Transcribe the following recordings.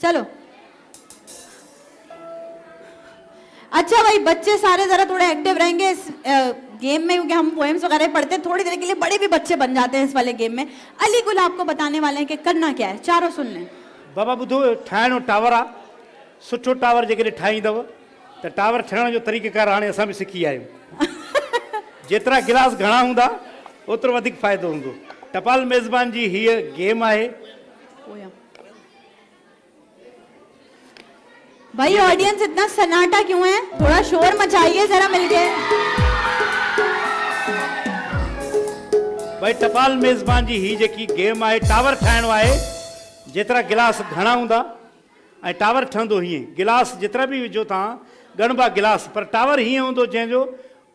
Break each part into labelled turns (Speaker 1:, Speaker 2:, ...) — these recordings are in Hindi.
Speaker 1: चलो अच्छा भाई, बच्चे सारे जरा थोड़े एक्टिव रहेंगे इस गेम में, क्योंकि हम पोएम्स वगैरह पढ़ते हैं, थोड़ी देर के लिए बड़े भी बच्चे बन जाते हैं इस वाले गेम में। अली गुल आपको बताने वाले हैं कि करना क्या है, चारों सुन लें।
Speaker 2: बाबा ॿुधो, ठाहिणो टावर आहे, सुठो टावर जेकॾहिं ठाहींदव त टावर ठहण जो तरीक़ेकार हाणे असां बि सिखी आहियूं। जेतिरा गिलास घणा हूंदा ओतिरो वधीक फ़ाइदो हूंदो। टपाल मेज़बान जी हीअ गेम आहे।
Speaker 1: भाई ऑडियंस इतना सन्नाटा क्यों है, थोड़ा शोर मचाइए जरा मिलके।
Speaker 2: भाई टपाल मेज़बान जी हीअ जेकी गेम आहे, टावर ठाहिणो आहे। जेतिरा गिलास घणा हूंदा ऐं टावर ठहंदो हीअं, गिलास जेतिरा बि विझो तव्हां ॻणबा गिलास, पर टावर हीअं हूंदो जंहिंजो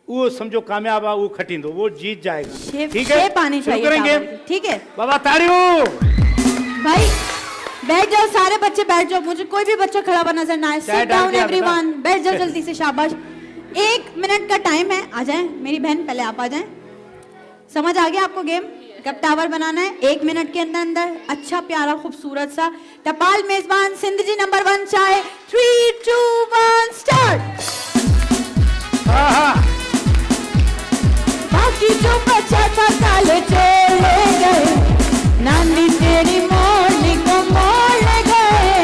Speaker 2: वो समझो कामयाब है, वो खटिंदो, वो जीत जाएगा। ठीक है,
Speaker 1: पानी
Speaker 2: शुरू करेंगे।
Speaker 1: ठीक है
Speaker 2: बाबा ताड़ियों।
Speaker 1: भाई बैठ जाओ, सारे बच्चे बैठ जाओ, मुझे कोई भी बच्चा खड़ा हुआ नजर ना आए। सिट डाउन एवरीवन, बैठ जाओ जल्दी से, शाबाश। 1 मिनट का टाइम है, आ जाएं मेरी बहन, पहले आप आ जाएं। समझ आ गया आपको गेम, कब टावर बनाना है? 1 मिनट के अंदर अंदर अच्छा प्यारा खूबसूरत सा टपाल मेजबान सिंध जी नंबर 1 चाहे। 3 2 1 स्टार्ट। बाकी जो बचा था काल चले गए, नानी तेरी मोरनी को मोड़ ले गए।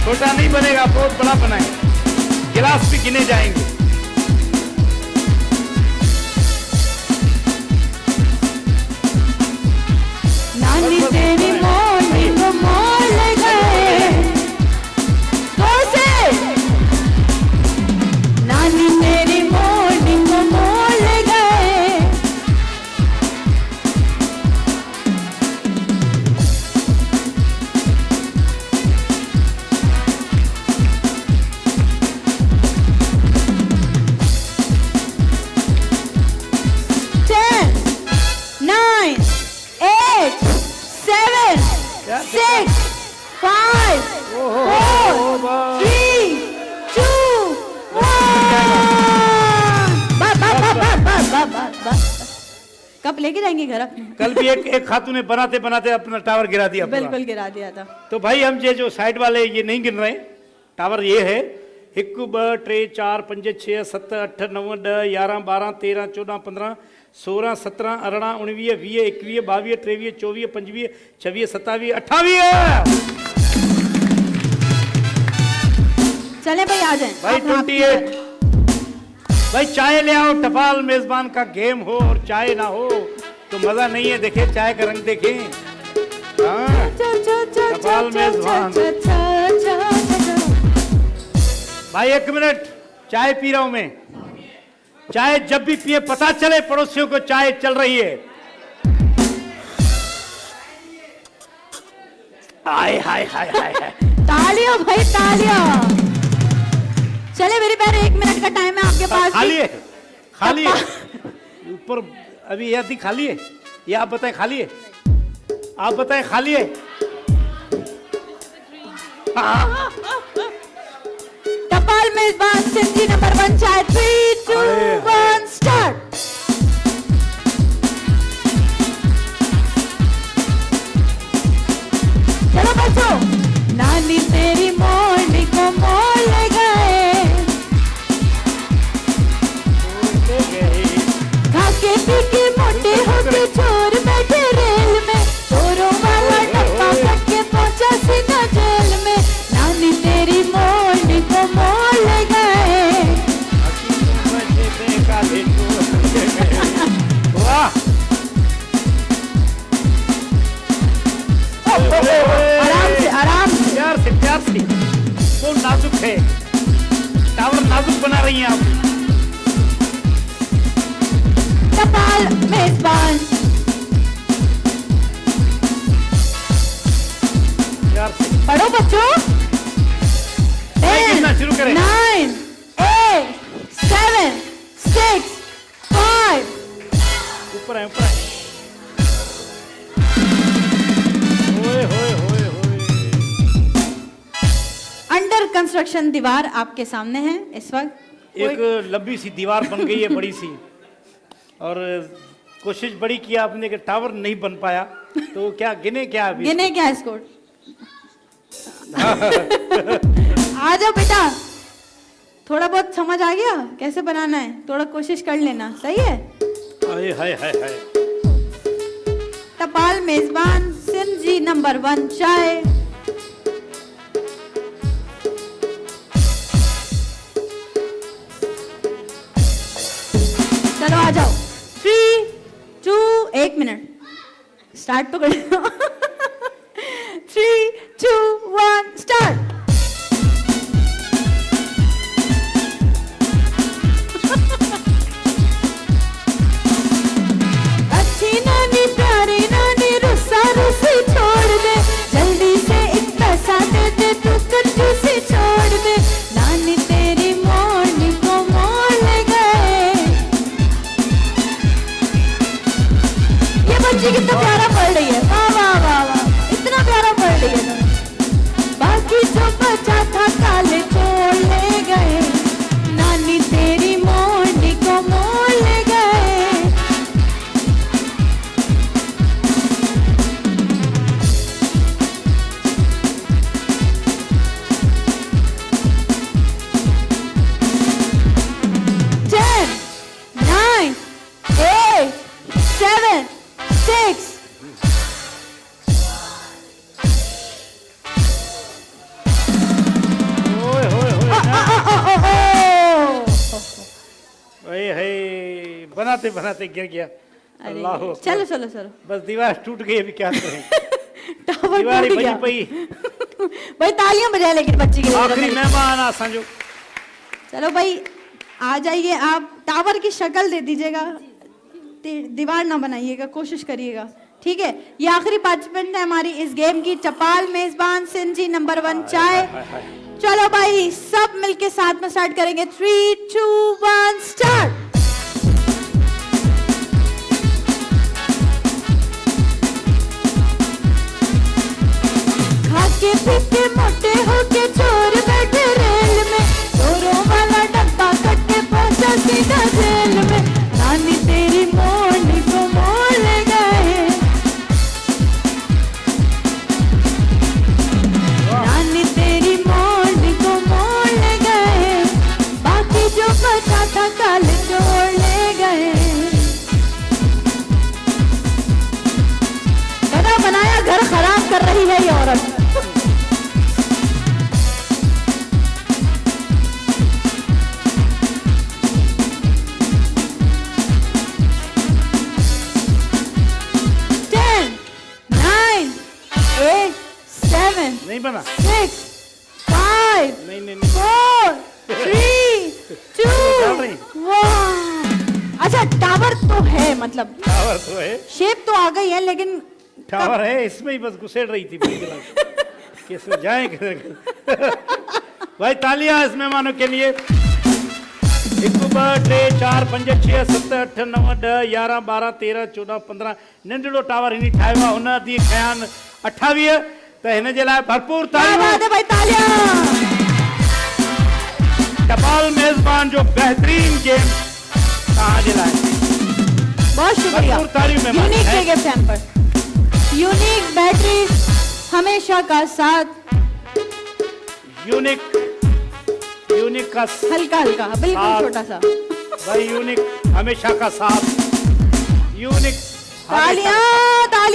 Speaker 2: छोटा नहीं बनेगा, बहुत बड़ा बनाए, गिलास भी गिने जाएंगे।
Speaker 1: नानी तेरी मोरनी को मोड़ ले गए, कैसे? नानी तेरी मोरनी को मोड़ ले गए। कब लेके जाएंगे घर अपने?
Speaker 2: कल भी एक खातून ने बनाते बनाते अपना टावर गिरा दिया।
Speaker 1: बिल्कुल गिरा दिया था।
Speaker 2: तो भाई हम जो साइड वाले ये नहीं गिन रहे, टावर ये है 1 2 3 4 5 6 7 8 9 10 11 12 13 14 15 16 17 18 19 20 21 22 23 24 25 26 27 28।
Speaker 1: चले भाई आ जाएं।
Speaker 2: भाई 28। भाई चाय ले आओ, टपाल मेजबान का गेम हो और चाय ना हो तो मजा नहीं है। देखे चाय का रंग देखे। टपाल मेजबान भाई 1 मिनट, चाय पी रहा हूं मैं। चाय जब भी पिए पता चले पड़ोसियों को चाय चल रही है। हाय हाय हाय हाय हाय,
Speaker 1: तालियां भाई तालियां। चले मेरी बहन, 1 मिनट का टाइम है आपके पास।
Speaker 2: खाली है, खाली है ऊपर अभी ये खाली है। ये आप बताएं खाली है? आप बताएं खाली है?
Speaker 1: टपाल मेजबान सिंध जी नंबर 1 चाहे। 3 2 1 स्टार्ट। चलो बच्चों। नानी तेरी मोरनी को मोड़ ले गए, खाके पी के मोटे होके चोर बैठे रेल में, चोरों वाला डब्बा भर के पहुंचा सीधा जेल में। नानी तेरी मोरनी को मोड़ ले गए।
Speaker 2: वाह,
Speaker 1: आराम से आराम से,
Speaker 2: प्यार से प्यार से। वो नाजुक है, टावर नाजुक बना रही हैं आप।
Speaker 1: टपाल मेजबान
Speaker 2: प्यार से
Speaker 1: पढ़ो बच्चों।
Speaker 2: 10 शुरू करें।
Speaker 1: 9 8 7 6 5।
Speaker 2: ऊपर है, ऊपर है। होए होए होए होए।
Speaker 1: अंडर कंस्ट्रक्शन दीवार आपके सामने है इस वक्त।
Speaker 2: एक लंबी सी दीवार बन गई है, बड़ी सी, और कोशिश बड़ी की आपने कि टावर नहीं बन पाया। तो क्या गिने क्या अभी?
Speaker 1: गिने क्या इसको? आ जाओ बेटा, थोड़ा बहुत समझ आ गया कैसे बनाना है, थोड़ा कोशिश कर लेना, सही है।
Speaker 2: हाय हाय हाय हाय।
Speaker 1: टपाल मेजबान सिंध जी नंबर 1 चाय। चलो आ जाओ। 3 2 1 मिनट स्टार्ट तो कर लो। 3 2 1 स्टार्ट। अच्छी नानी प्यारी नानी रुस्सा रुस्सी छोड़ दे, जल्दी से एक पैसा दे दे तू कंजूसी छोड़ दे, नानी तेरी मोरनी को मोल गए। ये बच्ची कितना प्यारा पढ़ रही है, वाह वाह वाह वाह, इतना प्यारा पढ़ रही है। बाकी जो बचा था काले छोड़ ले गए, नानी तेरी मोरनी को मोल गए।
Speaker 2: बनाते बनाते गिर गया। अल्लाह
Speaker 1: अरे चलो चलो चलो,
Speaker 2: बस दीवार टूट गई, अभी क्या करें।
Speaker 1: टावर
Speaker 2: दीवार
Speaker 1: टूट
Speaker 2: ही
Speaker 1: गया।
Speaker 2: पई।
Speaker 1: भाई तालियां बजाए लेकिन बच्ची के लिए।
Speaker 2: आखिरी मेहमान आसांजो।
Speaker 1: चलो भाई आ जाइए, आप टावर की शक्ल दे दीजिएगा, दीवार ना बनाइएगा, कोशिश करिएगा, ठीक है। ये आखिरी पार्टिसिपेंट है हमारी इस गेम की, चपाल मेजबान सिंध जी नंबर 1 चाय। चलो भाई सब मिलके साथ में स्टार्ट करेंगे। 3 2 1 स्टार्ट। खाके पीके मोटे होके चोर बैठे रेल में, चोरों वाला डब्बा कट्टे पहुंचा सीधा जेल में, नानी तेरी मोरनी को मोल गए, नानी तेरी मोरनी को मोल गए, बाकी जो बचा था कल छोड़ ले गए। बना बनाया घर खराब कर रही है ये औरत।
Speaker 2: नहीं बना।
Speaker 1: 6 5
Speaker 2: नहीं नहीं नहीं
Speaker 1: 4 3 2 1। अच्छा टावर तो है, मतलब
Speaker 2: टावर तो है,
Speaker 1: शेप तो आ गई है, लेकिन
Speaker 2: टावर है, इसमें ही बस घुसेड़ रही थी किस जाए किधर। भाई तालियां इस मेहमानों के लिए। 1 2 3 4 5 6 7 8 9 10 11 12 13 14 15 नंढड़ो टावर हिन ठाहियो आहे, हुन दी खयान 28, त हिन जे लाइ भरपूर तालियां।
Speaker 1: भाई तालियां।
Speaker 2: टपाल मेजबान जो बेहतरीन गेम तव्हां जे लाइ,
Speaker 1: बहुत शुक्रिया।
Speaker 2: भरपूर तालियों में
Speaker 1: यूनिक के गिफ्ट हैम्पर, यूनिक बैटरी हमेशा का साथ,
Speaker 2: यूनिक यूनिक का
Speaker 1: हल्का हल्का बिल्कुल छोटा सा
Speaker 2: भाई, यूनिक हमेशा का साथ, यूनिक
Speaker 1: तालियां तालियां।